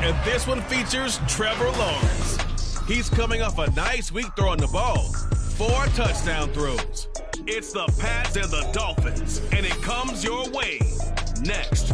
and this one features Trevor Lawrence. He's coming off a nice week throwing the ball. 4 touchdown throws. It's the Pats and the Dolphins, and it comes your way next.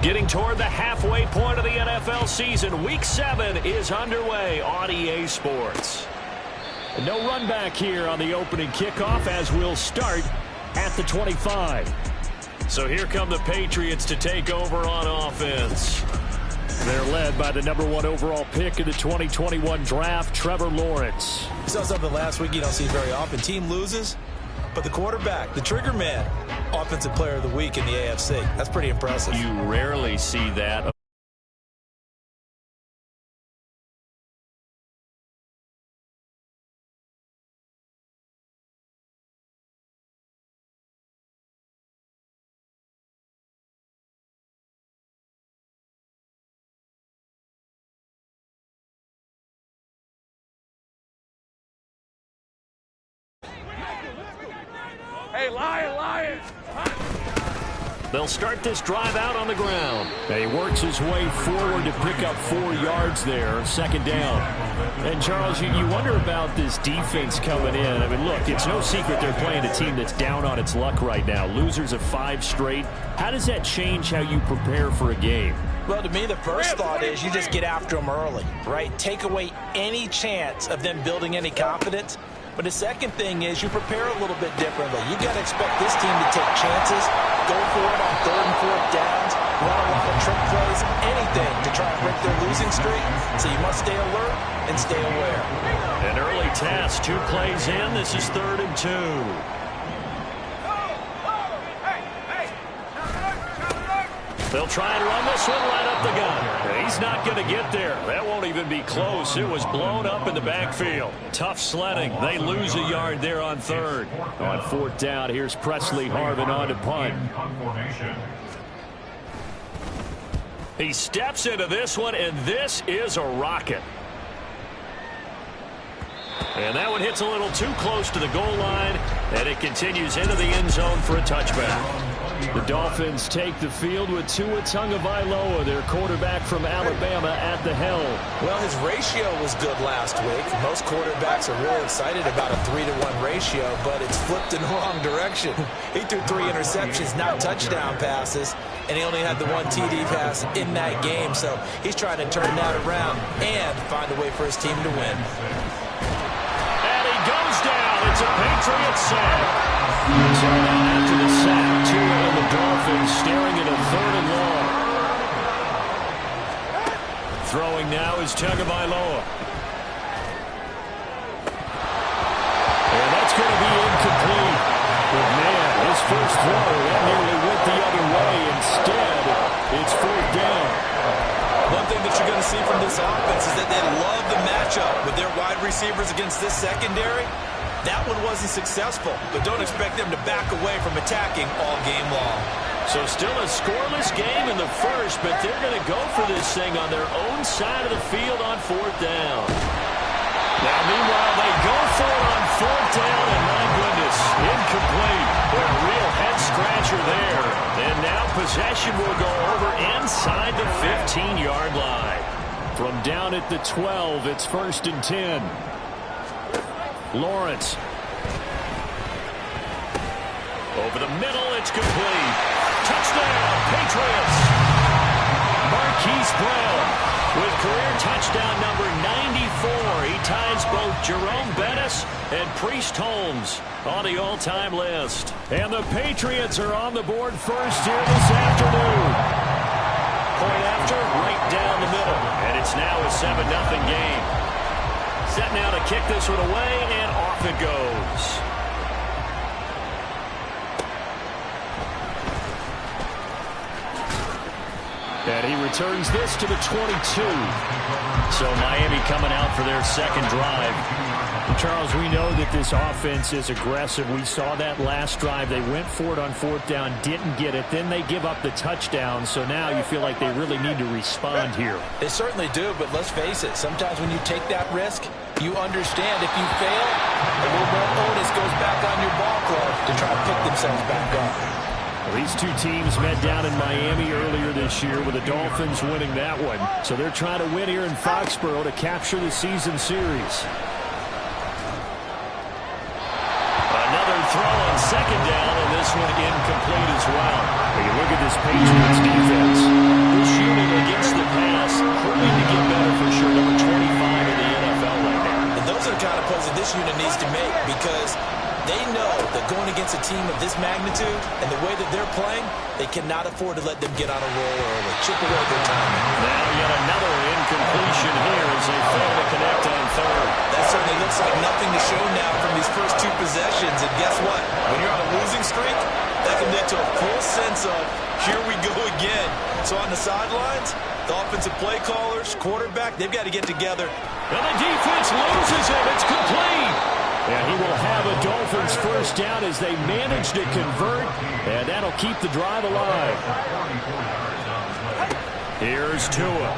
Getting toward the halfway point of the NFL season. Week 7 is underway on EA Sports. No run back here on the opening kickoff as we'll start at the 25. So here come the Patriots to take over on offense. They're led by the #1 overall pick in the 2021 draft, Trevor Lawrence. We saw something last week you don't see very often. Team loses, but the quarterback, the trigger man, Offensive Player of the Week in the AFC. That's pretty impressive. You rarely see that. Hey, Lion! They'll start this drive out on the ground. He works his way forward to pick up 4 yards there, second down. And, Charles, you wonder about this defense coming in. I mean, look, it's no secret they're playing a team that's down on its luck right now. Losers of 5 straight. How does that change how you prepare for a game? Well, to me, the first thought is you just get after them early, right? Take away any chance of them building any confidence. But the second thing is you prepare a little bit differently. You got to expect this team to take chances, go for it on 3rd and 4th downs, run a lot of trick plays, anything to try and break their losing streak. So you must stay alert and stay aware. An early test, 2 plays in. This is 3rd and 2. They'll try and run this one right up the gun. He's not going to get there. That won't even be close. It was blown up in the backfield. Tough sledding. They lose a yard there on 3rd. On 4th down, here's Presley Harvin on to punt. He steps into this one, and this is a rocket. And that one hits a little too close to the goal line, and it continues into the end zone for a touchback. The Dolphins take the field with Tua Tagovailoa, their quarterback from Alabama, at the helm. Well, his ratio was good last week. Most quarterbacks are really excited about a 3-to-1 ratio, but it's flipped in the wrong direction. He threw 3 interceptions, not touchdown passes, and he only had the 1 TD pass in that game. So he's trying to turn that around and find a way for his team to win. And he goes down. It's a Patriots sack. So now after the sack, Tua and the Dolphins staring at a 3rd and long. Throwing now is Tagovailoa. And that's going to be incomplete. But man, his first throw, that nearly went the other way. Instead, it's 4th down. One thing that you're going to see from this offense is that they love the matchup with their wide receivers against this secondary. That one wasn't successful, but don't expect them to back away from attacking all game long. So still a scoreless game in the first, but they're going to go for this thing on their own side of the field on 4th down. Now, meanwhile, they go for it on 4th down, and my goodness, incomplete. A real head-scratcher there. And now possession will go over inside the 15-yard line. From down at the 12, it's 1st and 10. Lawrence. Over the middle, it's complete. Touchdown, Patriots. Marquise Brown. With career touchdown number 94, he ties both Jerome Bettis and Priest Holmes on the all-time list. And the Patriots are on the board first here this afternoon. Point after, right down the middle. And it's now a 7-0 game. Set now to kick this one away, and off it goes. And he returns this to the 22. So Miami coming out for their second drive. Charles, we know that this offense is aggressive. We saw that last drive. They went for it on fourth down, didn't get it. Then they give up the touchdown. So now you feel like they really need to respond here. They certainly do, but let's face it. Sometimes when you take that risk, you understand if you fail, a little more onus goes back on your ball club to try to pick themselves back up. Well, these two teams met down in Miami earlier this year with the Dolphins winning that one. So they're trying to win here in Foxborough to capture the season series. Another throw on second down, and this one incomplete as well. When you look at this Patriots defense, this unit against the pass proving to get better for sure. Number 25 in the NFL right now. And those are the kind of plays that this unit needs to make because they know that going against a team of this magnitude and the way that they're playing, they cannot afford to let them get on a roll early. Chip away their time. Now yet another incompletion here as they fail to connect on third. That certainly looks like nothing to show now from these first two possessions. And guess what? When you're on a losing streak, that can lead to a full sense of, here we go again. So on the sidelines, the offensive play callers, quarterback, they've got to get together. And the defense loses him. It's complete. And he will have a Dolphins first down as they manage to convert, and that'll keep the drive alive. Here's Tua.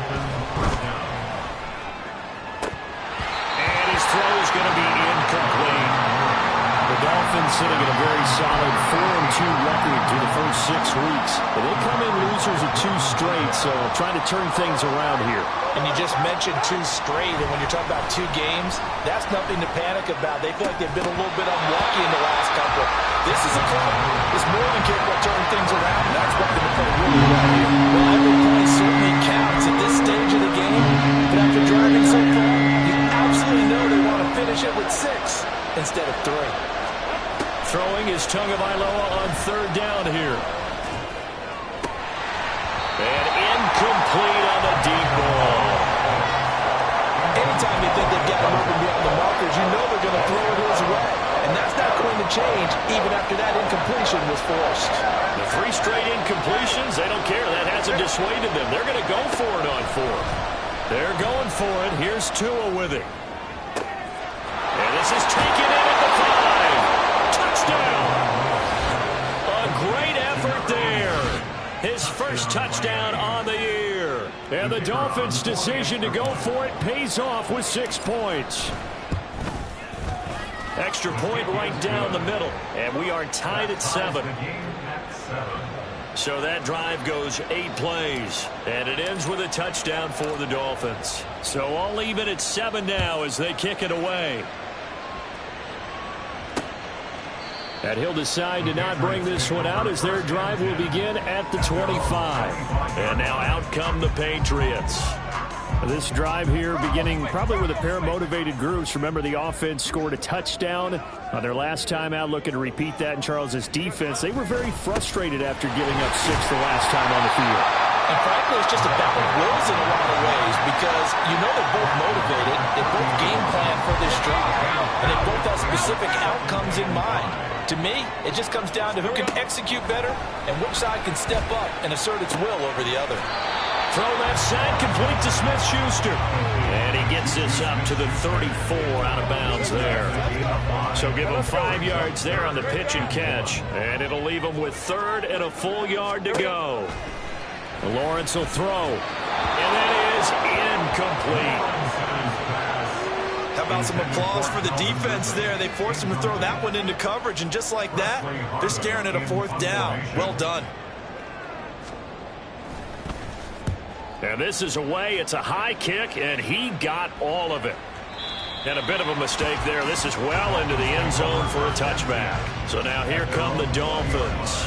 And his throw is going to be incomplete. The Dolphins sitting at a very solid 4-2 record through the first 6 weeks. But they come in losers of 2 straight, so trying to turn things around here. And you just mentioned 2 straight, and when you're talking about 2 games, that's nothing to panic about. They feel like they've been a little bit unlucky in the last couple. This is a club that's more than capable of turning things around, and that's why they're playing really well here. Well, every play certainly counts at this stage of the game, but after driving so far, you absolutely know they want to finish it with 6 instead of 3. Throwing is Tagovailoa on third down here. And incomplete on the deep ball. Anytime you think they've got him moving beyond the markers, you know they're going to throw it his way. And that's not going to change even after that incompletion was forced. The 3 straight incompletions, they don't care. That hasn't dissuaded them. They're going to go for it on 4. They're going for it. Here's Tua with it. And this is taken in at the 5. Touchdown! A great effort there. His first touchdown on the year. And the Dolphins' decision to go for it pays off with 6 points. Extra point right down the middle. And we are tied at 7. So that drive goes 8 plays. And it ends with a touchdown for the Dolphins. So all even at 7 now as they kick it away. And he'll decide to not bring this one out as their drive will begin at the 25. And now out come the Patriots. This drive here beginning probably with a pair of motivated groups. Remember, the offense scored a touchdown on their last time out. Looking to repeat that in Charles's defense. They were very frustrated after giving up 6 the last time on the field. And frankly, it's just a battle of wills in a lot of ways because you know they're both motivated. They both game plan for this drive. And they both have specific outcomes in mind. To me, it just comes down to who can execute better and which side can step up and assert its will over the other. Throw left side complete to Smith-Schuster. And he gets this up to the 34 out of bounds there. So give him 5 yards there on the pitch and catch. And it'll leave him with 3rd and a full yard to go. Lawrence will throw. And that is incomplete. How about some applause for the defense there? They forced him to throw that one into coverage, and just like that, they're staring at a 4th down. Well done. And this is away. It's a high kick, and he got all of it. And a bit of a mistake there. This is well into the end zone for a touchback. So now here come the Dolphins.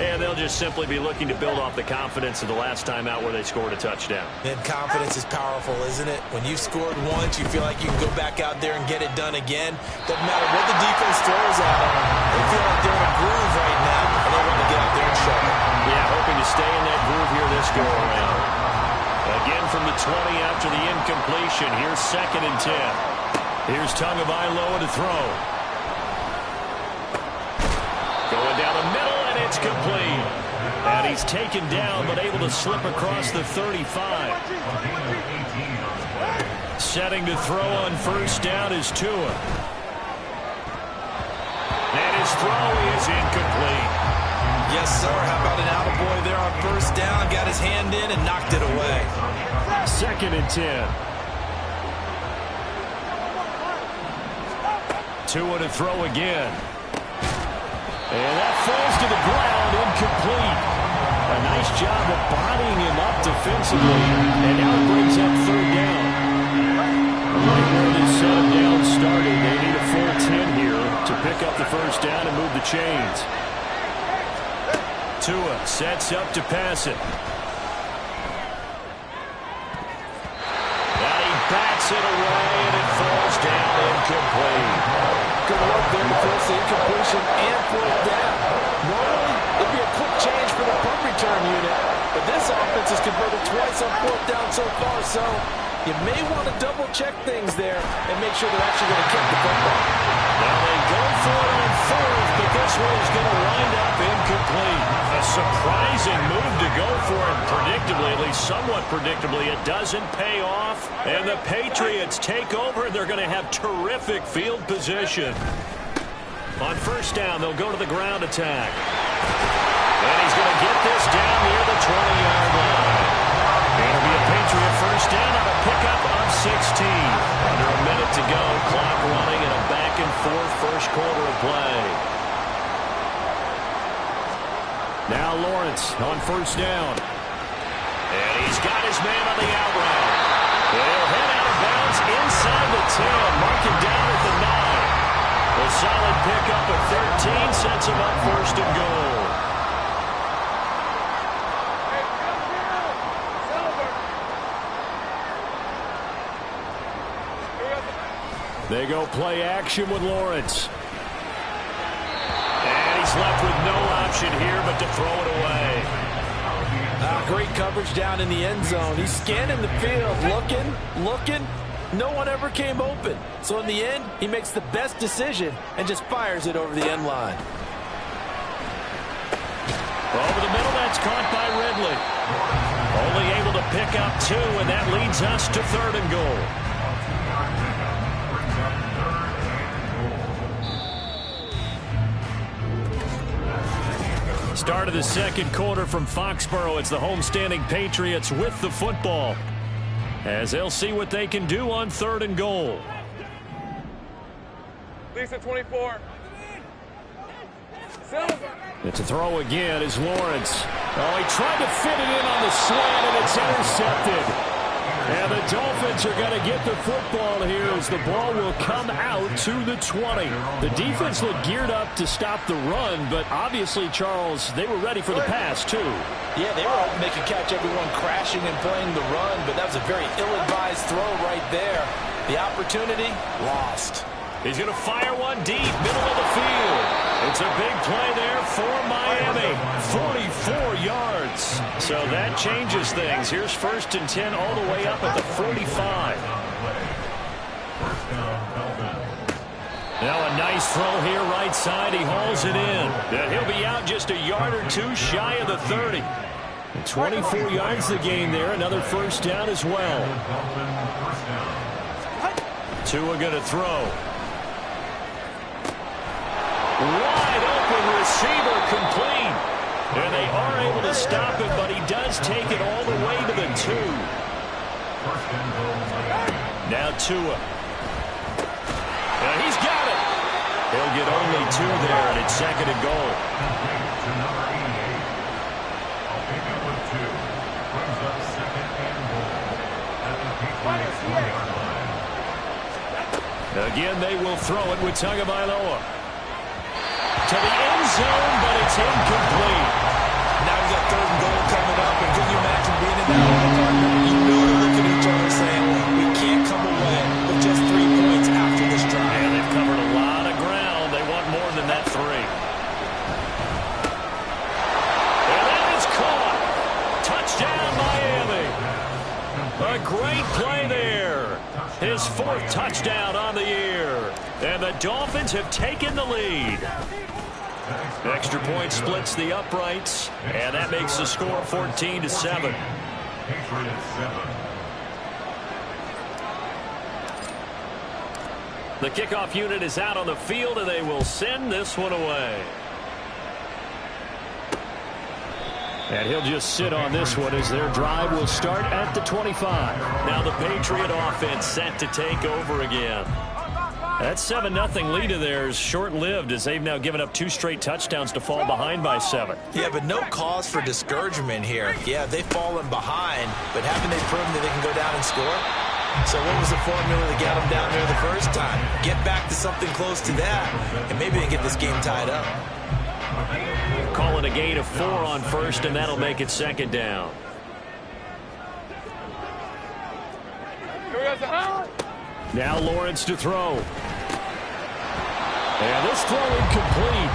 And they'll just simply be looking to build off the confidence of the last time out where they scored a touchdown. And confidence is powerful, isn't it? When you scored once, you feel like you can go back out there and get it done again. Doesn't matter what the defense throws at them. They feel like they're in a groove right now, and they want to get out there and show it. Yeah, hoping to stay in that groove here this go-around. Again from the 20 after the incompletion. Here's 2nd and 10. Here's Tagovailoa to throw. Going down the middle, and it's complete. And he's taken down, but able to slip across the 35. Setting to throw on 1st down is Tua. And his throw is incomplete. Yes, sir. How about an attaboy there on 1st down? Got his hand in and knocked it away. 2nd and 10. Tua to throw again. And that falls to the ground, incomplete. A nice job of bodying him up defensively. And now it brings up 3rd down. Right where this down started, they need a full 10 here to pick up the 1st down and move the chains. Tua sets up to pass it. And he bats it away, and it falls down incomplete. Good work there to force the incompletion and 4th down. Normally, it'd be a quick change for the punt return unit, but this offense has converted twice on 4th down so far, so you may want to double-check things there and make sure they're actually going to kick the football. Now they go for it on 4th, but this one is going to wind up incomplete. A surprising move to go for it. Predictably, at least somewhat predictably, it doesn't pay off. And the Patriots take over. They're going to have terrific field position. On 1st down, they'll go to the ground attack. And he's going to get this down near the 20-yard line. It'll be a Patriot 1st down on a pickup of 16. Under a minute to go, clock running, and a back-and-forth 1st quarter of play. Now Lawrence on 1st down. And he's got his man on the out route. He'll head out of bounds inside the 10. Mark him down at the 9. A solid pickup at 13 sets him up 1st and goal. They go play action with Lawrence. And he's left with no option here but to throw it away. Great coverage down in the end zone. He's scanning the field, looking. No one ever came open. So in the end, he makes the best decision and just fires it over the end line. Over the middle, that's caught by Ridley. Only able to pick up 2, and that leads us to 3rd and goal. Start of the 2nd quarter from Foxborough. It's the homestanding Patriots with the football, as they'll see what they can do on 3rd and goal. Lisa 24. Silver. It's a throw again is Lawrence. Oh, he tried to fit it in on the slant, and it's intercepted. And the Dolphins are going to get the football here as the ball will come out to the 20. The defense looked geared up to stop the run, but obviously, Charles, they were ready for the pass, too. Yeah, they were hoping they could catch everyone crashing and playing the run, but that was a very ill-advised throw right there. The opportunity, lost. He's going to fire one deep, middle of the field. It's a big play there for Miami. 44 yards. So that changes things. Here's 1st and 10 all the way up at the 45. Now a nice throw here right side. He hauls it in. And he'll be out just a yard or 2 shy of the 30. 24 yards the gain there. Another 1st down as well. Tua going to throw. Wide open receiver, complete. And they are able to stop it, but he does take it all the way to the 2. Now Tua. And he's got it. He'll get only 2 there, and it's 2nd and goal. Again, they will throw it with Tagovailoa. To the end zone, but it's incomplete. that one, partner. You know they're looking at each other saying, we can't come away with just 3 points after this drive. And they've covered a lot of ground. They want more than that 3. And that is caught. Touchdown, Miami. A great play there. His 4th touchdown on the year. And the Dolphins have taken the lead. Extra point splits the uprights, and that makes the score 14-7. The kickoff unit is out on the field, and they will send this one away. And he'll just sit on this one as their drive will start at the 25. Now the Patriot offense set to take over again. That 7-0 lead of theirs short-lived as they've now given up 2 straight touchdowns to fall behind by 7. Yeah, but no cause for discouragement here. Yeah, they've fallen behind, but haven't they proven that they can go down and score? So what was the formula that got them down there the first time? Get back to something close to that, and maybe they get this game tied up. Call it a gain of 4 on first, and that'll make it 2nd down. Now Lawrence to throw. And this throw incomplete.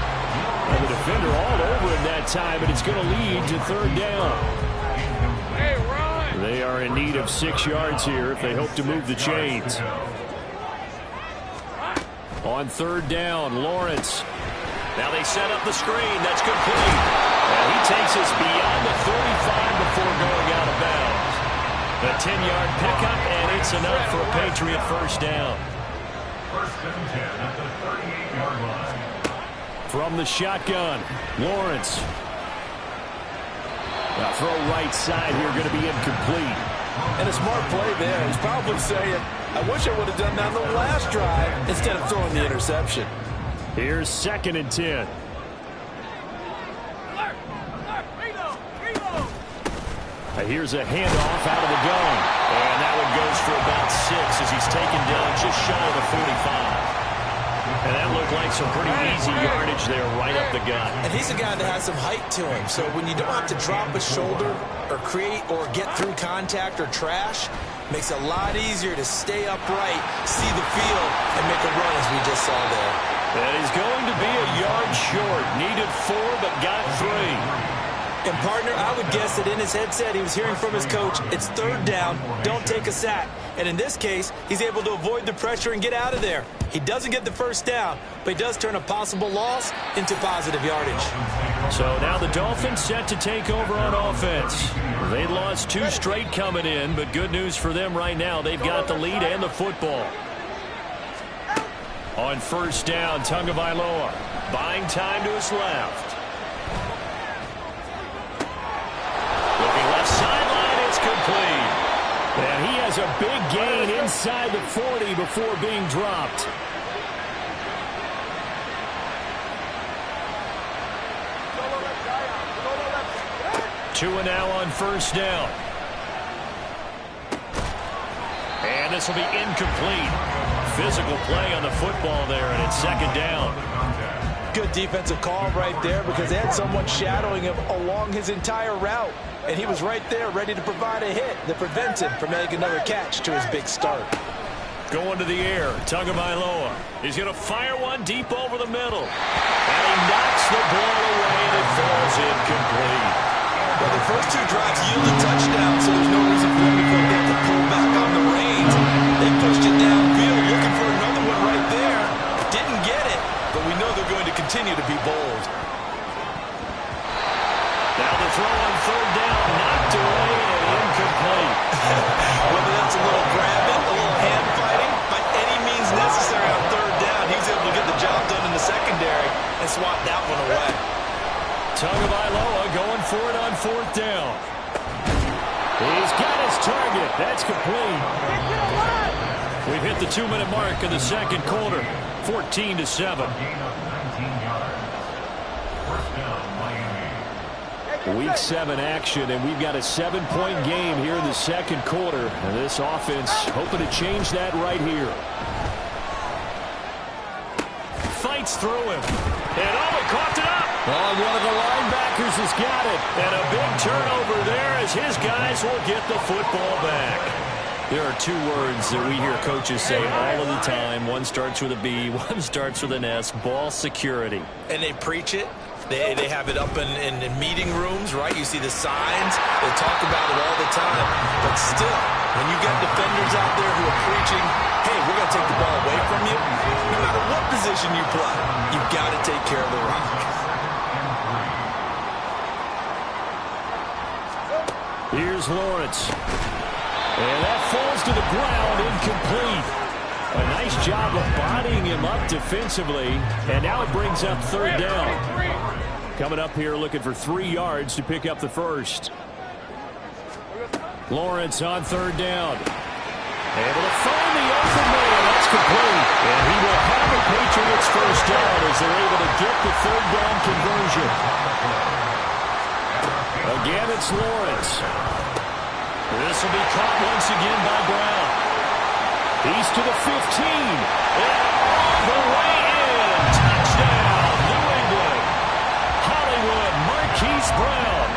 And the defender all over him that time, but it's going to lead to 3rd down. They are in need of 6 yards here if they hope to move the chains. On 3rd down, Lawrence. Now they set up the screen. That's complete. And he takes us beyond the 35 before going out of bounds. A 10-yard pickup, and it's enough for a Patriot 1st down. 1st and 10 at the 38-yard line. From the shotgun, Lawrence. Now throw right side here, going to be incomplete. And a smart play there. He's probably saying, I wish I would have done that on the last drive instead of throwing the interception. Here's 2nd and 10. Here's a handoff out of the gun. And that one goes for about 6 as he's taken down just shy of the 45. And that looked like some pretty easy yardage there right up the gut. And he's a guy that has some height to him. So when you don't have to drop a shoulder or create or get through contact or trash, makes it a lot easier to stay upright, see the field, and make a run as we just saw there. That is going to be a yard short. Needed 4 but got 3. And, partner, I would guess that in his headset he was hearing from his coach, it's 3rd down, don't take a sack. And in this case, he's able to avoid the pressure and get out of there. He doesn't get the 1st down, but he does turn a possible loss into positive yardage. So now the Dolphins set to take over on offense. They'd lost 2 straight coming in, but good news for them right now. They've got the lead and the football. On 1st down, Tagovailoa buying time to his left. Looking left sideline, it's complete. And he has a big gain inside the 40 before being dropped. Two and now on 1st down. And this will be incomplete. Physical play on the football there, and it's 2nd down. Good defensive call right there because they had someone shadowing him along his entire route. And he was right there ready to provide a hit that prevents him from making another catch to his big start. Going to the air, Tagovailoa. He's going to fire one deep over the middle. And he knocks the ball away, and it falls incomplete. Well, the first 2 drives yielded touchdowns, so there's no reason for them to feel they have to pull back on the reins. They pushed it downfield, looking for another one right there. Didn't get it, but we know they're going to continue to be bold. Now the throw on 3rd down, knocked away and incomplete. Whether that's a little grabbing, a little hand fighting, by any means necessary on 3rd down, he was able to get the job done in the secondary and swat that one away. Tagovailoa going for it on 4th down. He's got his target. That's complete. We've hit the 2-minute mark of the 2nd quarter. 14-7. Week 7 action, and we've got a 7-point game here in the 2nd quarter. And this offense hoping to change that right here. Fights through him. And he caught it up. Oh, one of the linebackers has got it. And a big turnover there as his guys will get the football back. There are two words that we hear coaches say all of the time. One starts with a B, one starts with an S, ball security. And they preach it. They have it up in meeting rooms, right? You see the signs. They talk about it all the time. But still, when you got defenders out there who are preaching, hey, we're going to take the ball away from you, no matter what position you play, you've got to take care of the rock. Here's Lawrence. And that falls to the ground, incomplete. A nice job of bodying him up defensively. And now it brings up third down. Coming up here looking for 3 yards to pick up the first. Lawrence on third down. Able to find the open man. That's complete. And he will have the Patriots first down as they're able to get the third down conversion. Again, it's Lawrence. This will be caught once again by Brown. He's to the 15. And all the way in. Touchdown, New England. Hollywood Marquise Brown.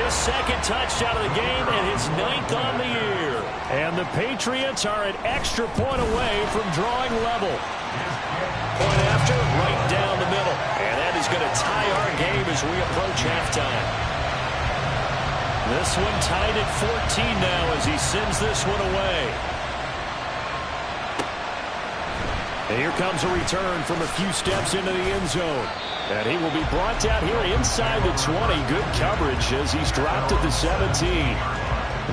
His second touchdown of the game and his 9th on the year. And the Patriots are an extra point away from drawing level. Point after, right down the middle. And that is going to tie our game as we approach halftime. This one tied at 14 now as he sends this one away. And here comes a return from a few steps into the end zone. And he will be brought down here inside the 20. Good coverage as he's dropped at the 17.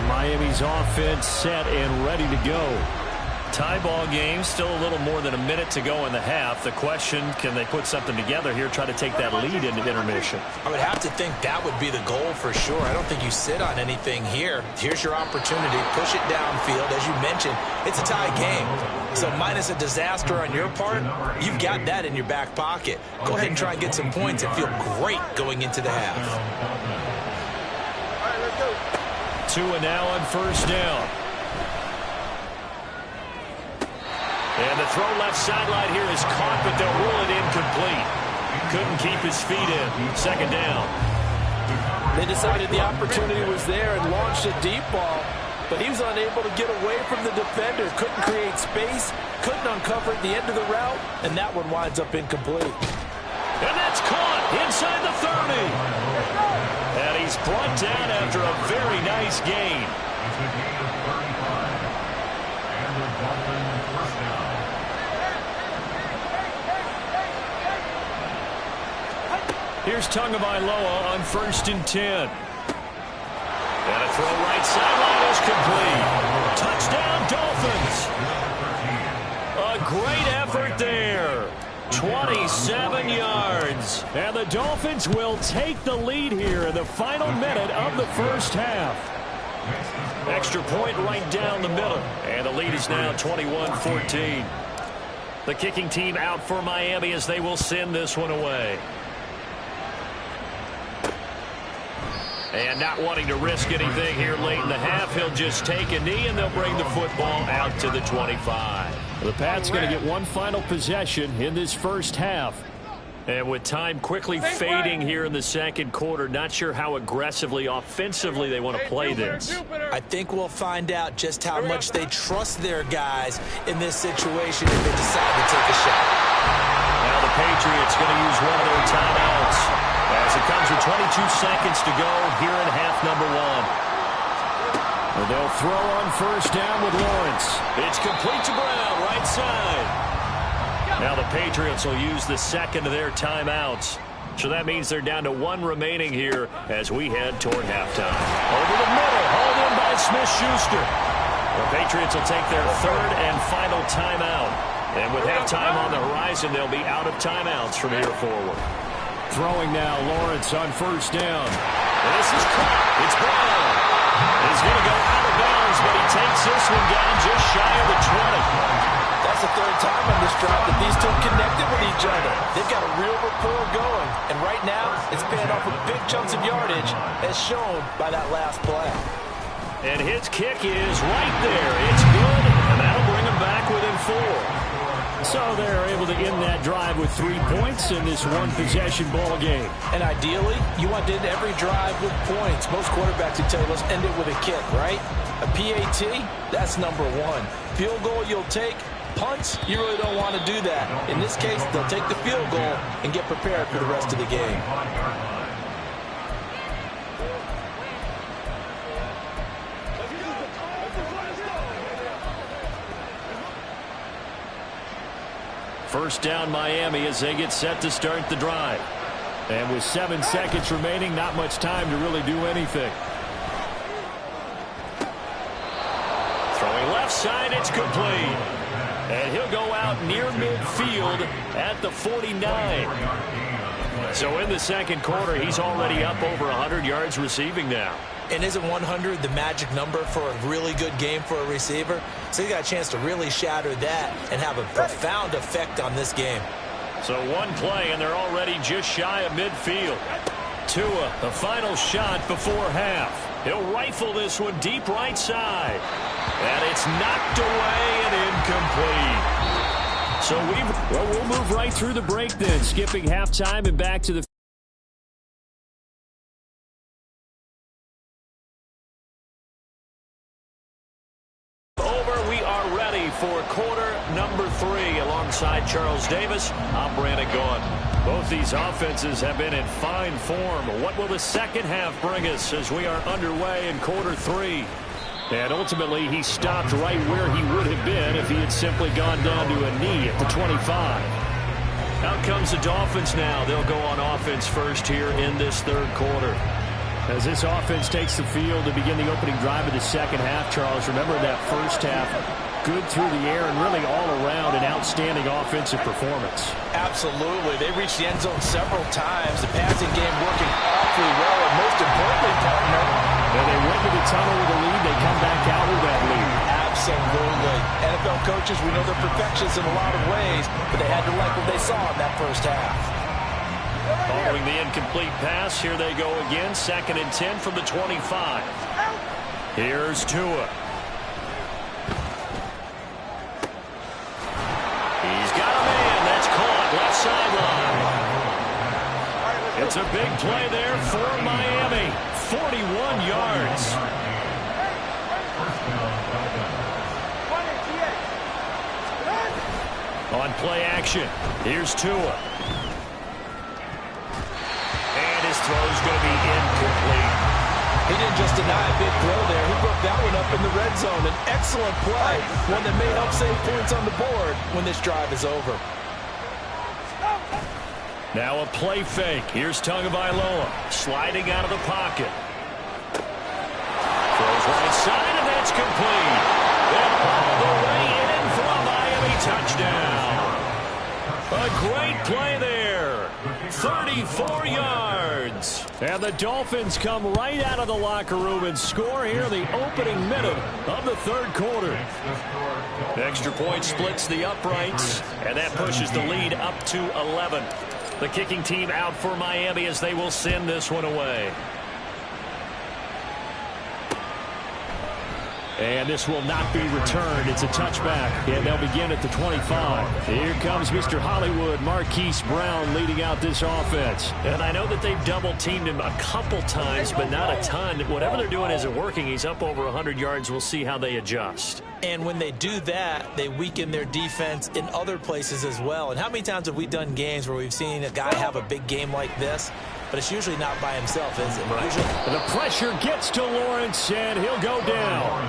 Miami's offense set and ready to go. Tie ball game, still a little more than a minute to go in the half. The question, can they put something together here, try to take that lead into intermission? I would have to think that would be the goal for sure. I don't think you sit on anything here. Here's your opportunity. Push it downfield. As you mentioned, it's a tie game. So minus a disaster on your part, you've got that in your back pocket. Go ahead and try and get some points and feel great going into the half. Tua now on first down. And the throw left sideline here is caught, but they'll rule it incomplete. Couldn't keep his feet in. Second down. They decided the opportunity was there and launched a deep ball, but he was unable to get away from the defender. Couldn't create space, couldn't uncover at the end of the route, and that one winds up incomplete. And that's caught inside the 30. And he's brought down after a very nice gain. Here's Tagovailoa on 1st and 10. And a throw right sideline is complete. Touchdown, Dolphins. A great effort there. 27 yards. And the Dolphins will take the lead here in the final minute of the first half. Extra point right down the middle. And the lead is now 21-14. The kicking team out for Miami as they will send this one away. And not wanting to risk anything here late in the half, he'll just take a knee and they'll bring the football out to the 25. The Pats going to get one final possession in this first half. And with time quickly fading here in the second quarter, not sure how aggressively, offensively they want to play this. I think we'll find out just how much they trust their guys in this situation if they decide to take a shot. Now the Patriots going to use one of their timeouts as it comes with 22 seconds to go here in half number one. And they'll throw on first down with Lawrence. It's complete to Brown, right side. Now the Patriots will use the second of their timeouts. So that means they're down to one remaining here as we head toward halftime. Over the middle, hauled in by Smith-Schuster. The Patriots will take their third and final timeout. And with halftime on the horizon, they'll be out of timeouts from here forward. Throwing now, Lawrence on first down. And this is caught. It's Brown. He's going to go out of bounds, but he takes this one down just shy of the 20. That's the third time on this drive that these two connected with each other. They've got a real rapport going, and right now it's paying off with big chunks of yardage, as shown by that last play. And his kick is right there. It's good, and that'll bring him back within 4. So they're able to end that drive with 3 points in this one-possession ball game. And ideally, you want to end every drive with points. Most quarterbacks would tell you, let's end it with a kick, right? A PAT, that's number one. Field goal you'll take. Punts, you really don't want to do that. In this case, they'll take the field goal and get prepared for the rest of the game. First down Miami as they get set to start the drive. And with 7 seconds remaining, not much time to really do anything. Throwing left side, it's complete. And he'll go out near midfield at the 49. So in the second quarter, he's already up over 100 yards receiving now. And isn't 100 the magic number for a really good game for a receiver? So he got a chance to really shatter that and have a profound effect on this game. So one play, and they're already just shy of midfield. Tua, the final shot before half. He'll rifle this one deep right side. And it's knocked away and incomplete. So we'll move right through the break then, skipping halftime and back to the for quarter number 3 alongside Charles Davis. I'm Brandon Gaudin. Both these offenses have been in fine form. What will the second half bring us as we are underway in quarter 3? And ultimately, he stopped right where he would have been if he had simply gone down to a knee at the 25. Out comes the Dolphins now. They'll go on offense first here in this third quarter. As this offense takes the field to begin the opening drive of the second half, Charles, remember that first half, good through the air and really all around an outstanding offensive performance. Absolutely. They reached the end zone several times. The passing game working awfully well, and most importantly, partner, when they went to the tunnel with a lead, they come back out with that lead. Absolutely. NFL coaches, we know they're perfectionists in a lot of ways, but they had to like what they saw in that first half. Following the incomplete pass, here they go again. 2nd and 10 from the 25. Here's Tua. He's got a man. That's caught. Left sideline. It's a big play there for Miami. 41 yards. On play action, here's Tua. And his throw's going to be incomplete. He didn't just deny a big throw there. He broke that one up in the red zone. An excellent play, one that may help save points on the board when this drive is over. Now a play fake. Here's Tagovailoa sliding out of the pocket. Throws right side, and that's complete. And all the way in for a Miami touchdown. A great play there. 34 yards. And the Dolphins come right out of the locker room and score here in the opening minute of the third quarter. Extra point splits the uprights, and that pushes the lead up to 11. The kicking team out for Miami as they will send this one away. And this will not be returned. It's a touchback, and they'll begin at the 25. Here comes Mr. Hollywood, Marquise Brown, leading out this offense. And I know that they've double-teamed him a couple times, but not a ton. Whatever they're doing isn't working. He's up over 100 yards. We'll see how they adjust. And when they do that, they weaken their defense in other places as well. And how many times have we done games where we've seen a guy have a big game like this? But it's usually not by himself, is it? Right. The pressure gets to Lawrence, and he'll go down.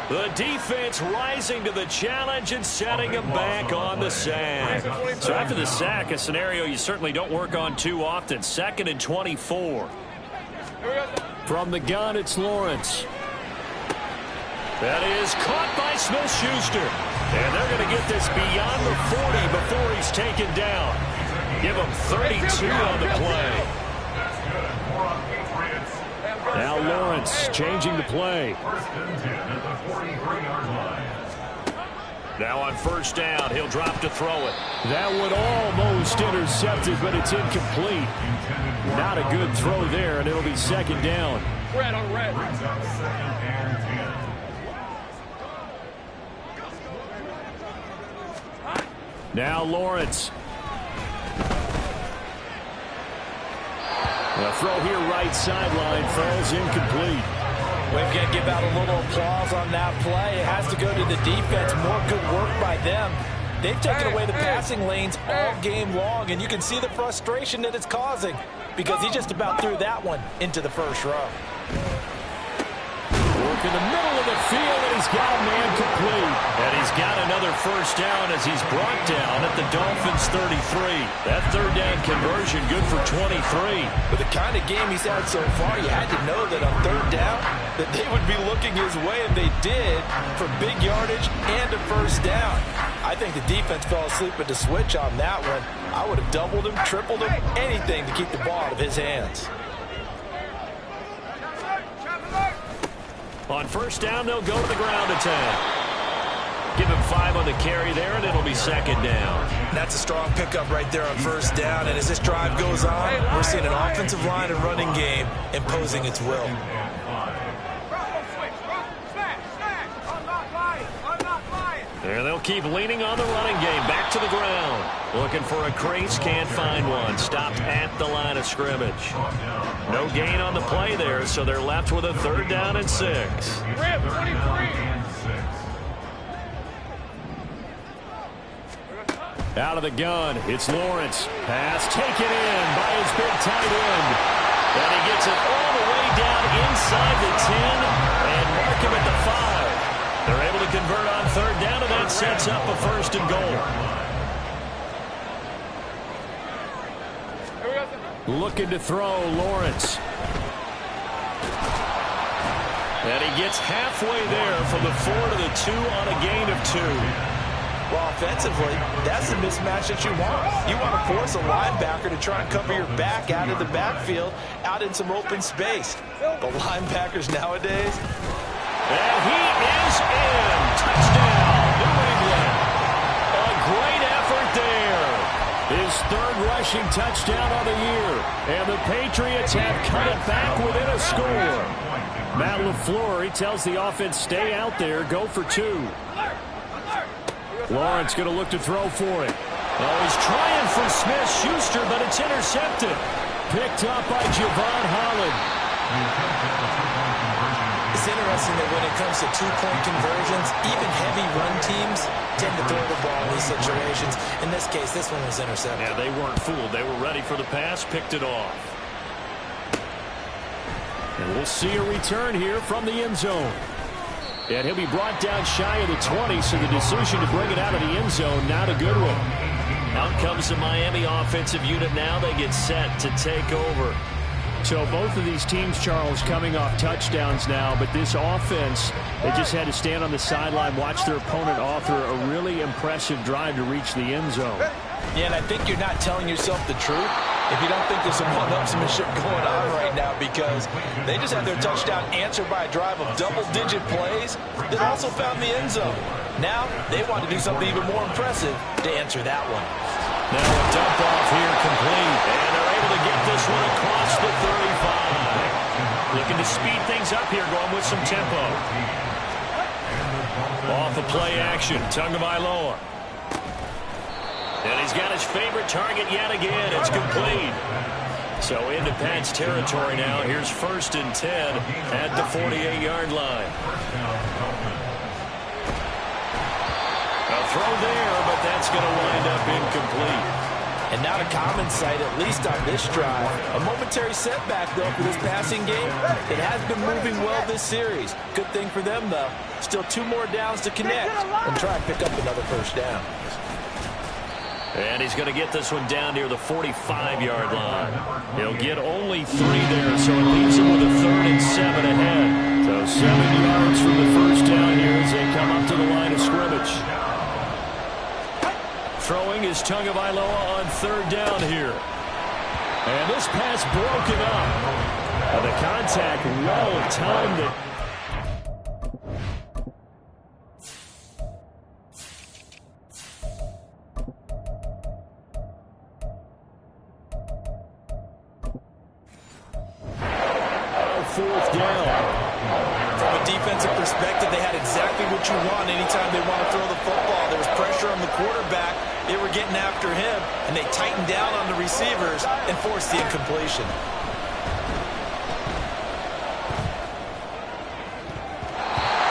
The defense rising to the challenge and setting him back on the sack. So after the sack, a scenario you certainly don't work on too often. 2nd and 24. From the gun, it's Lawrence. That is caught by Smith-Schuster. And they're going to get this beyond the 40 before he's taken down. Give him 32 on the play. Now Lawrence changing the play. Now on first down, he'll drop to throw it. That one almost intercepted, but it's incomplete. Not a good throw there, and it'll be 2nd down. Red on red. Now Lawrence. The throw here right sideline falls incomplete. We've got to give out a little applause on that play. It has to go to the defense. More good work by them. They've taken away the passing lanes all game long, and you can see the frustration that it's causing because he just about threw that one into the first row. Work in the middle of the field, and he's got a man complete. And he's got another first down as he's brought down at the Dolphins' 33. That third down conversion good for 23. With the kind of game he's had so far, you had to know that on third down that they would be looking his way, and they did for big yardage and a first down. I think the defense fell asleep at the switch on that one. I would have doubled him, tripled him, anything to keep the ball out of his hands. On first down, they'll go to the ground attack. Give him 5 on the carry there, and it'll be second down. That's a strong pickup right there on first down, and as this drive goes on, we're seeing an offensive line and running game imposing its will. There they'll keep leaning on the running game. Back to the ground. Looking for a crease, can't find one. Stopped at the line of scrimmage. No gain on the play there, so they're left with a third down and 6. Out of the gun, it's Lawrence. Pass taken in by his big tight end. And he gets it all the way down inside the 10 and mark him at the 5. They're able to convert on third down, and that sets up a first and goal. Looking to throw, Lawrence. And he gets halfway there from the 4 to the 2 on a gain of 2. Well, offensively, that's the mismatch that you want. You want to force a linebacker to try and cover your back out of the backfield, out in some open space. The linebackers nowadays. And he is in. Touchdown, New England. A great effort there. His third rushing touchdown of the year. And the Patriots have cut it back within a score. Matt LaFleur, he tells the offense, stay out there, go for 2. Lawrence going to look to throw for it. Oh, he's trying for Smith-Schuster, but it's intercepted. Picked up by Javon Holland. It's interesting that when it comes to two-point conversions, even heavy run teams tend to throw the ball in these situations. In this case, this one was intercepted. Yeah, they weren't fooled. They were ready for the pass, picked it off. And we'll see a return here from the end zone. And he'll be brought down shy of the 20, so the decision to bring it out of the end zone, not a good one. Out comes the Miami offensive unit now. They get set to take over. So both of these teams, Charles, coming off touchdowns now, but this offense, they just had to stand on the sideline, watch their opponent author a really impressive drive to reach the end zone. Yeah, and I think you're not telling yourself the truth if you don't think there's some one-upsmanship going on right now, because they just had their touchdown answered by a drive of double-digit plays that also found the end zone. Now they want to do something even more impressive to answer that one. Now a dump off here complete, and they're able to get this one across the 35. Looking to speed things up here, going with some tempo. Off of play action, Tagovailoa. And he's got his favorite target yet again. It's complete. So into Pat's territory now. Here's 1st and 10 at the 48-yard line. A throw there, but that's going to wind up incomplete. And not a common sight, at least on this drive. A momentary setback, though, for this passing game. It has been moving well this series. Good thing for them, though. Still 2 more downs to connect and try and pick up another first down. And he's going to get this one down near the 45-yard line. He'll get only 3 there, so it leaves him with a 3rd and 7 ahead. So 7 yards from the first down here as they come up to the line of scrimmage. Throwing is Tagovailoa on 3rd down here. And this pass broken up. The contact well timed. Fourth down. From a defensive perspective, they had exactly what you want anytime they want to throw the football. There was pressure on the quarterback. They were getting after him, and they tightened down on the receivers and forced the incompletion.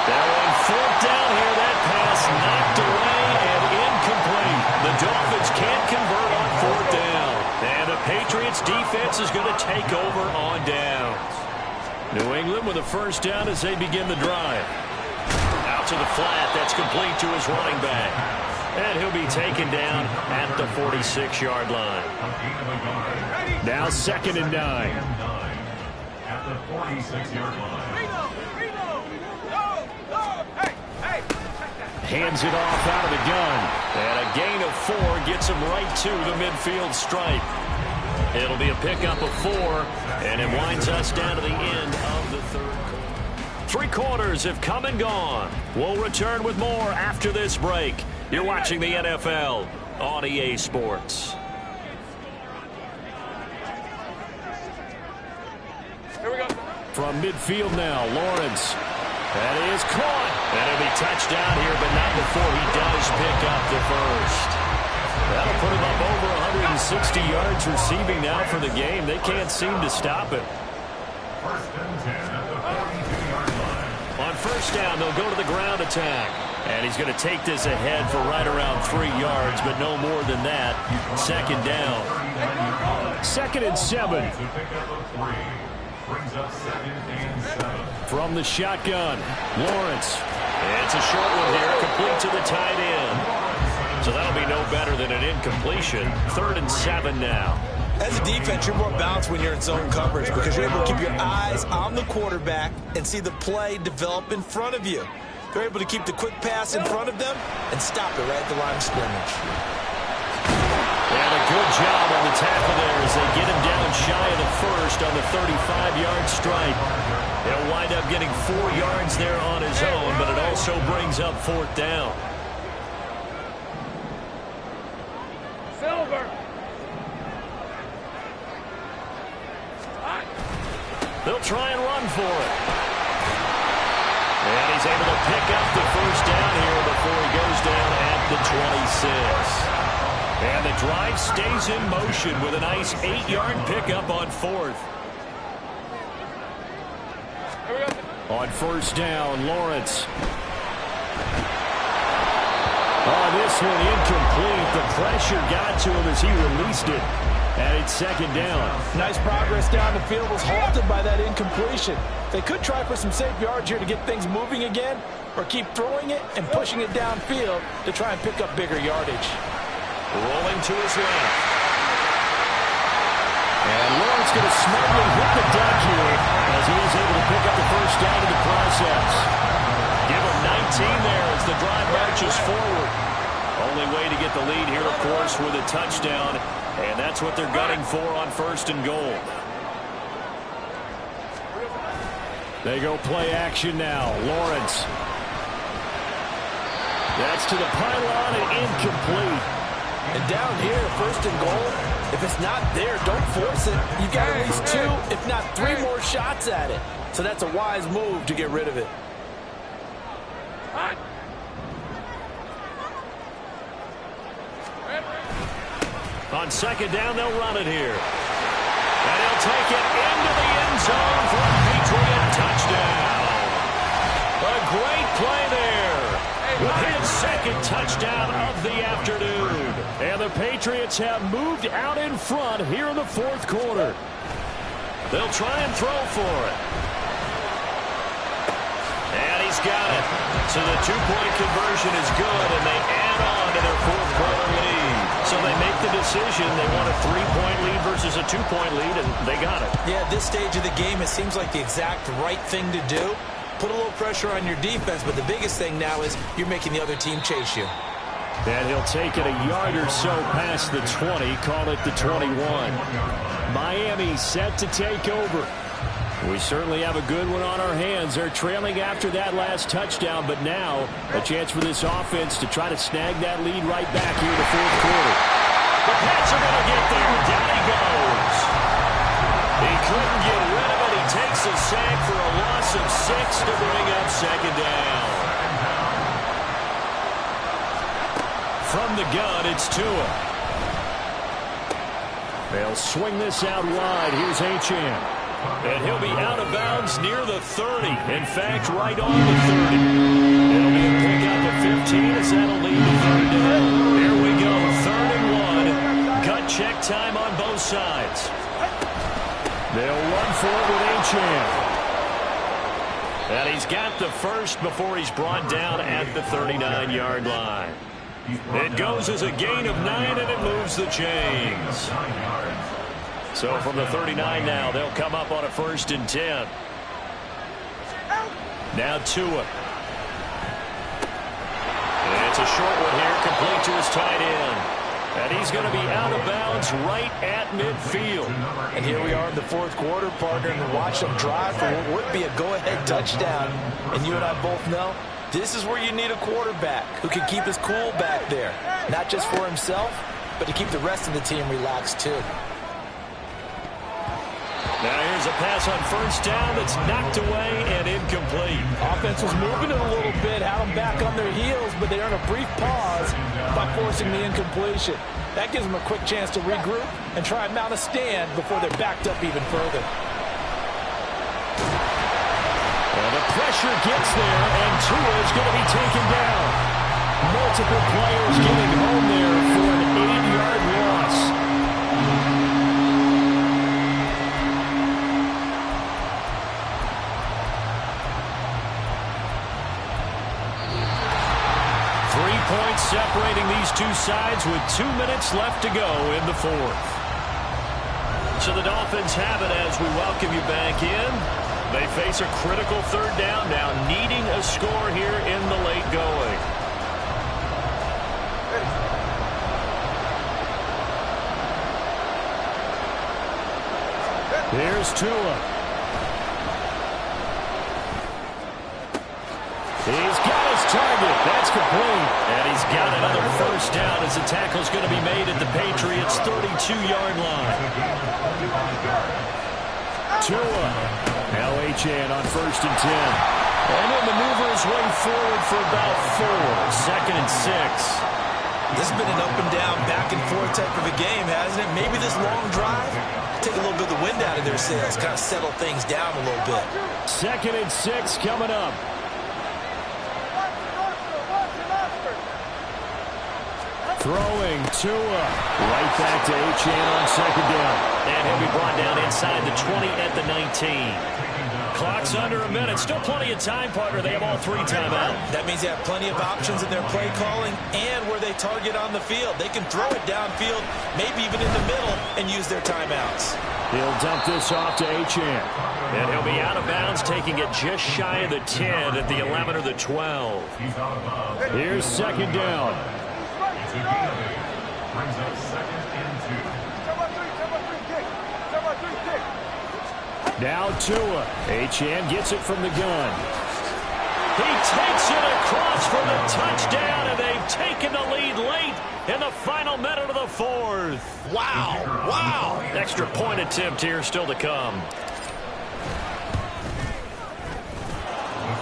Now on fourth down here, that pass knocked away and incomplete. The Dolphins can't convert on fourth down. And the Patriots defense is going to take over on downs. New England with a first down as they begin the drive. Out to the flat. That's complete to his running back. And he'll be taken down at the 46-yard line. Now 2nd and 9. At the 46-yard line. Hands it off out of the gun. And a gain of 4 gets him right to the midfield stripe. It'll be a pickup of 4, and it winds us down to the end of the third quarter. 3 quarters have come and gone. We'll return with more after this break. You're watching the NFL on EA Sports. Here we go. From midfield now, Lawrence. That is caught. And it'll be touchdown here, but not before he does pick up the first. That'll put him up over 160 yards receiving now for the game. They can't seem to stop it. First and 10 at the 42-yard line. On first down, they'll go to the ground attack. And he's going to take this ahead for right around 3 yards, but no more than that. 2nd down. 2nd and 7. To pick up a 3. Brings up 2nd and 7. From the shotgun, Lawrence. It's a short one here, complete to the tight end. So that'll be no better than an incompletion. 3rd and 7 now. As a defense, you're more balanced when you're in zone coverage because you're able to keep your eyes on the quarterback and see the play develop in front of you. They're able to keep the quick pass in front of them and stop it right at the line of scrimmage. And a good job on the tackle there as they get him down shy of the first on the 35-yard stripe. He'll wind up getting 4 yards there on his own, but it also brings up 4th down. Silver. They'll try and run for it. And he's able to pick up the first down here before he goes down at the 26. And the drive stays in motion with a nice 8-yard pickup on 4th. On first down, Lawrence. Oh, this one incomplete. The pressure got to him as he released it. And it's 2nd down. Nice progress down the field was halted by that incompletion. They could try for some safe yards here to get things moving again, or keep throwing it and pushing it downfield to try and pick up bigger yardage. Rolling to his left. And Lawrence going to smartly hit the deck here as he is able to pick up the first down in the process. Give him 19 there as the drive marches forward. Only way to get the lead here, of course, with a touchdown. And that's what they're gunning for on 1st and goal. They go play action now. Lawrence. That's to the pylon and incomplete. And down here, 1st and goal, if it's not there, don't force it. You've got at least 2, if not 3 more shots at it. So that's a wise move to get rid of it. On 2nd down, they'll run it here. And he'll take it into the end zone for a Patriot touchdown. A great play there. With his 2nd touchdown of the afternoon. And the Patriots have moved out in front here in the 4th quarter. They'll try and throw for it. And he's got it. So the 2-point conversion is good, and they add on to their 4th quarter lead. So they make the decision. They want a 3-point lead versus a 2-point lead, and they got it. Yeah, at this stage of the game, it seems like the exact right thing to do. Put a little pressure on your defense, but the biggest thing now is you're making the other team chase you. And he'll take it a yard or so past the 20, call it the 21. Miami set to take over. We certainly have a good one on our hands. They're trailing after that last touchdown, but now a chance for this offense to try to snag that lead right back here in the 4th quarter. The Pats are going to get there. Down he goes. He couldn't get rid of it. He takes a sack for a loss of 6 to bring up 2nd down. It's Tua. They'll swing this out wide. Here's Achane. And he'll be out of bounds near the 30. In fact, right on the 30. It'll be a pickup of 15 as that'll lead to third down. Here we go, 3rd and 1. Gut check time on both sides. They'll run for it with Achane. And he's got the first before he's brought down at the 39-yard line. It goes as a gain of 9, and it moves the chains. So from the 39 now, they'll come up on a 1st and 10. Now Tua. And it's a short one here, complete to his tight end. And he's going to be out of bounds right at midfield. And here we are in the 4th quarter, partner, and watch them drive for what would be a go-ahead touchdown. And you and I both know, this is where you need a quarterback who can keep his cool back there. Not just for himself, but to keep the rest of the team relaxed too. Now here's a pass on 1st down that's knocked away and incomplete. Offense was moving it a little bit, had them back on their heels, but they earn a brief pause by forcing the incompletion. That gives them a quick chance to regroup and try and mount a stand before they're backed up even further. Well, the pressure gets there, and Tua is going to be taken down. Multiple players getting home there for an 8-yard loss. Points separating these two sides with 2 minutes left to go in the 4th. So the Dolphins have it as we welcome you back in. They face a critical 3rd down now, needing a score here in the late going. Here's Tua. He's got his target. That's complete. And he's got another 1st down as the tackle's going to be made at the Patriots' 32-yard line. Tua. Now Achane on 1st and 10. And he'll maneuver his way forward for about 4. 2nd and 6. This has been an up and down, back and forth type of a game, hasn't it? Maybe this long drive, take a little bit of the wind out of their sails, kind of settle things down a little bit. 2nd and 6 coming up. Throwing Tua. Right back to Achane on 2nd down. And he'll be brought down inside the 20 at the 19. Clock's under a minute. Still plenty of time, partner. They have all 3 timeouts. That means they have plenty of options in their play calling and where they target on the field. They can throw it downfield, maybe even in the middle, and use their timeouts. He'll dump this off to Achane. And he'll be out of bounds, taking it just shy of the 10 at the 11 or the 12. Here's 2nd down. Brings up 2nd and 2. Now Tua. Achane gets it from the gun. He takes it across for the touchdown, and they've taken the lead late in the final minute of the 4th. Wow. Wow. Extra point attempt here still to come.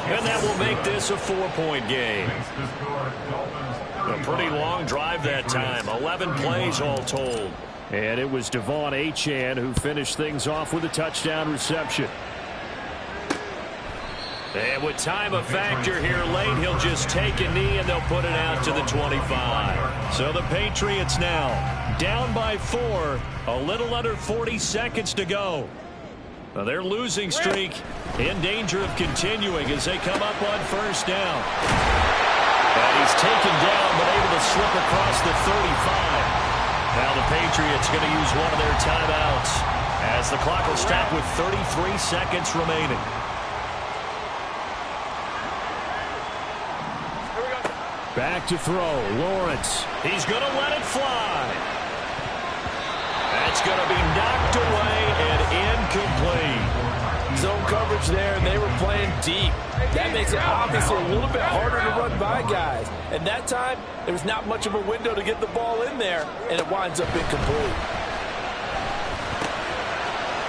And that will make this a 4-point game. A pretty long drive that time. 11 plays all told. And it was De'Von Achane who finished things off with a touchdown reception. And with time a factor here late, he'll just take a knee and they'll put it out to the 25. So the Patriots now down by 4, a little under 40 seconds to go. Now their losing streak in danger of continuing as they come up on 1st down. And he's taken down but able to slip across the 35. Now the Patriots going to use one of their timeouts as the clock will stop with 33 seconds remaining. Back to throw. Lawrence. He's going to let it fly. That's going to be knocked away and incomplete. Zone coverage there, and they were playing deep. That makes it obviously a little bit harder to run by guys. And that time, there was not much of a window to get the ball in there, and it winds up incomplete.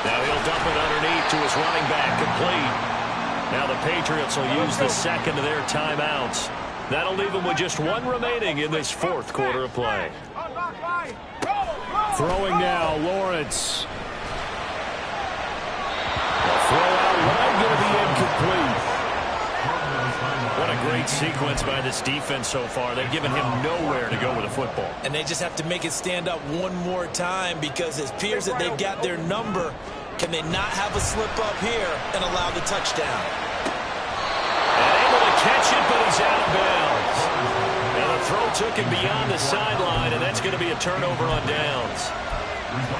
Now he'll dump it underneath to his running back, complete. Now the Patriots will use the second of their timeouts. That'll leave them with just one remaining in this 4th quarter of play. Throwing now, Lawrence. The throw out wide, going to be incomplete. What a great sequence by this defense so far. They've given him nowhere to go with the football. And they just have to make it stand up one more time because it appears that they've got their number. Can they not have a slip up here and allow the touchdown? And able to catch it, but he's out of bounds. And the throw took him beyond the sideline, and that's going to be a turnover on downs.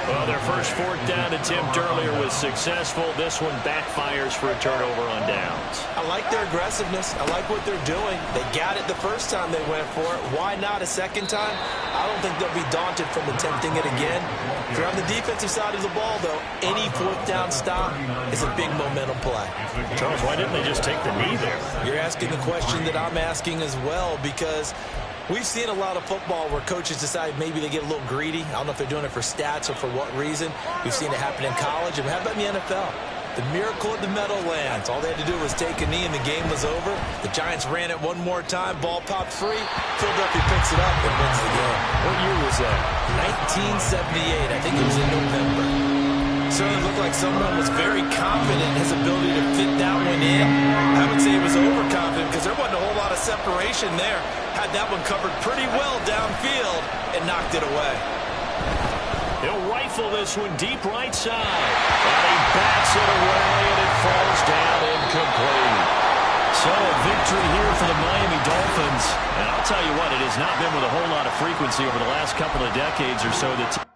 Well, their first fourth down attempt earlier was successful. This one backfires for a turnover on downs. I like their aggressiveness. I like what they're doing. They got it the first time they went for it. Why not a second time? I don't think they'll be daunted from attempting it again. If you're on the defensive side of the ball, though, any fourth down stop is a big momentum play. Charles, why didn't they just take the knee there? You're asking the question that I'm asking as well, because we've seen a lot of football where coaches decide maybe they get a little greedy. I don't know if they're doing it for stats or for what reason. We've seen it happen in college. And how about in the NFL? The miracle at the Meadowlands. All they had to do was take a knee and the game was over. The Giants ran it one more time. Ball popped free. Philadelphia picks it up and wins the game. What year was that? 1978. I think it was in November. Certainly looked like someone was very confident in his ability to fit that one in. I would say he was overconfident because there wasn't a whole lot of separation there. Had that one covered pretty well downfield and knocked it away. He'll rifle this one deep right side. And he backs it away, and it falls down incomplete. So a victory here for the Miami Dolphins. And I'll tell you what, it has not been with a whole lot of frequency over the last couple of decades or so that